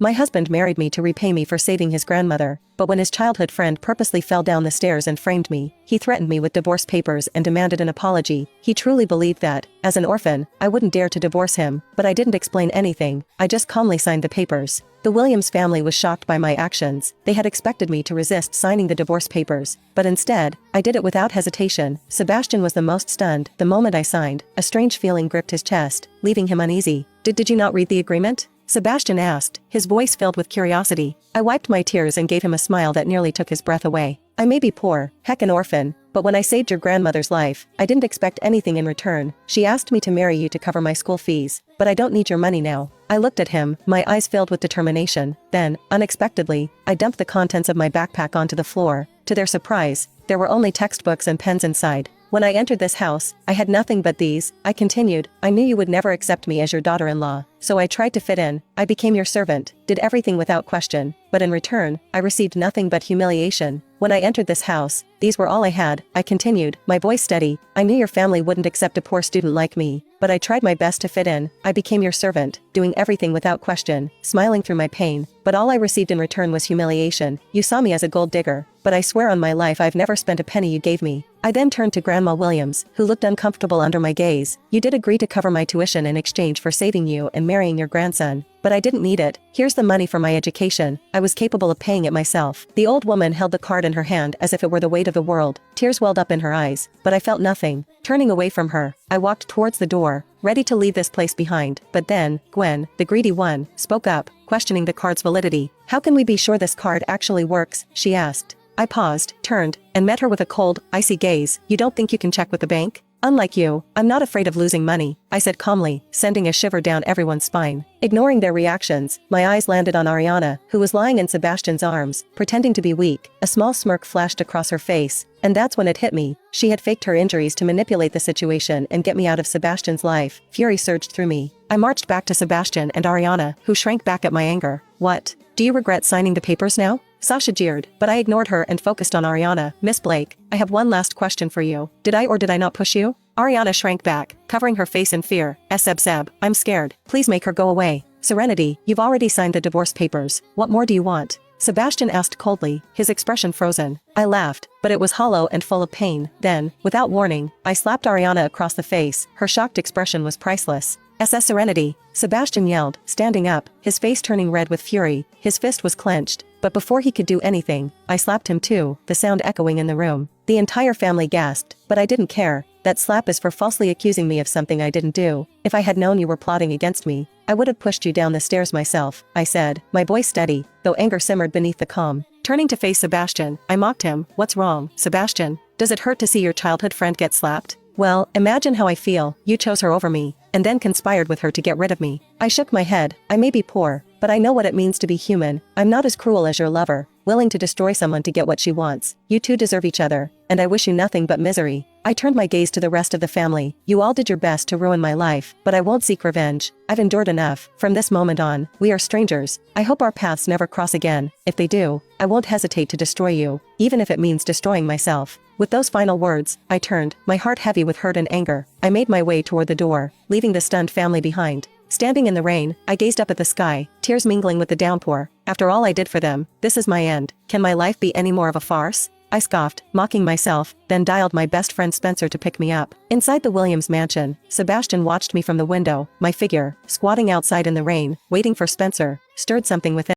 My husband married me to repay me for saving his grandmother, but when his childhood friend purposely fell down the stairs and framed me, he threatened me with divorce papers and demanded an apology. He truly believed that, as an orphan, I wouldn't dare to divorce him, but I didn't explain anything, I just calmly signed the papers. The Williams family was shocked by my actions. They had expected me to resist signing the divorce papers, but instead, I did it without hesitation. Sebastian was the most stunned. The moment I signed, a strange feeling gripped his chest, leaving him uneasy. Did you not read the agreement?" Sebastian asked, his voice filled with curiosity. I wiped my tears and gave him a smile that nearly took his breath away. "I may be poor, heck an orphan, but when I saved your grandmother's life, I didn't expect anything in return. She asked me to marry you to cover my school fees, but I don't need your money now." I looked at him, my eyes filled with determination. Then, unexpectedly, I dumped the contents of my backpack onto the floor. To their surprise, there were only textbooks and pens inside. "When I entered this house, I had nothing but these," I continued. "I knew you would never accept me as your daughter-in-law, so I tried to fit in. I became your servant, did everything without question, but in return, I received nothing but humiliation. When I entered this house, these were all I had," I continued, my voice steady. "I knew your family wouldn't accept a poor student like me, but I tried my best to fit in. I became your servant, doing everything without question, smiling through my pain, but all I received in return was humiliation. You saw me as a gold digger, but I swear on my life I've never spent a penny you gave me." I then turned to Grandma Williams, who looked uncomfortable under my gaze. "You did agree to cover my tuition in exchange for saving you and marrying your grandson, but I didn't need it. Here's the money for my education. I was capable of paying it myself." The old woman held the card in her hand as if it were the weight of the world. Tears welled up in her eyes, but I felt nothing. Turning away from her, I walked towards the door, ready to leave this place behind. But then, Gwen, the greedy one, spoke up, questioning the card's validity. "How can we be sure this card actually works?" she asked. I paused, turned, and met her with a cold, icy gaze. "You don't think you can check with the bank? Unlike you, I'm not afraid of losing money," I said calmly, sending a shiver down everyone's spine. Ignoring their reactions, my eyes landed on Ariana, who was lying in Sebastian's arms, pretending to be weak. A small smirk flashed across her face, and that's when it hit me. She had faked her injuries to manipulate the situation and get me out of Sebastian's life. Fury surged through me. I marched back to Sebastian and Ariana, who shrank back at my anger. "What? Do you regret signing the papers now?" Sasha jeered, but I ignored her and focused on Ariana. "Miss Blake, I have one last question for you. Did I or did I not push you?" Ariana shrank back, covering her face in fear. Seb, I'm scared. Please make her go away." "Serenity, you've already signed the divorce papers. What more do you want?" Sebastian asked coldly, his expression frozen. I laughed, but it was hollow and full of pain. Then, without warning, I slapped Ariana across the face. Her shocked expression was priceless. Serenity," Sebastian yelled, standing up, his face turning red with fury. His fist was clenched, but before he could do anything, I slapped him too, the sound echoing in the room. The entire family gasped, but I didn't care. That slap is for falsely accusing me of something I didn't do. "If I had known you were plotting against me, I would have pushed you down the stairs myself," I said, my voice steady, though anger simmered beneath the calm. Turning to face Sebastian, I mocked him. "What's wrong, Sebastian? Does it hurt to see your childhood friend get slapped? Well, imagine how I feel. You chose her over me, and then conspired with her to get rid of me." I shook my head. "I may be poor, but I know what it means to be human. I'm not as cruel as your lover, willing to destroy someone to get what she wants. You two deserve each other, and I wish you nothing but misery." I turned my gaze to the rest of the family. "You all did your best to ruin my life, but I won't seek revenge. I've endured enough. From this moment on, we are strangers. I hope our paths never cross again. If they do, I won't hesitate to destroy you, even if it means destroying myself." With those final words, I turned, my heart heavy with hurt and anger. I made my way toward the door, leaving the stunned family behind. Standing in the rain, I gazed up at the sky, tears mingling with the downpour. After all I did for them, this is my end. Can my life be any more of a farce? I scoffed, mocking myself, then dialed my best friend Spencer to pick me up. Inside the Williams mansion, Sebastian watched me from the window. My figure, squatting outside in the rain, waiting for Spencer, stirred something within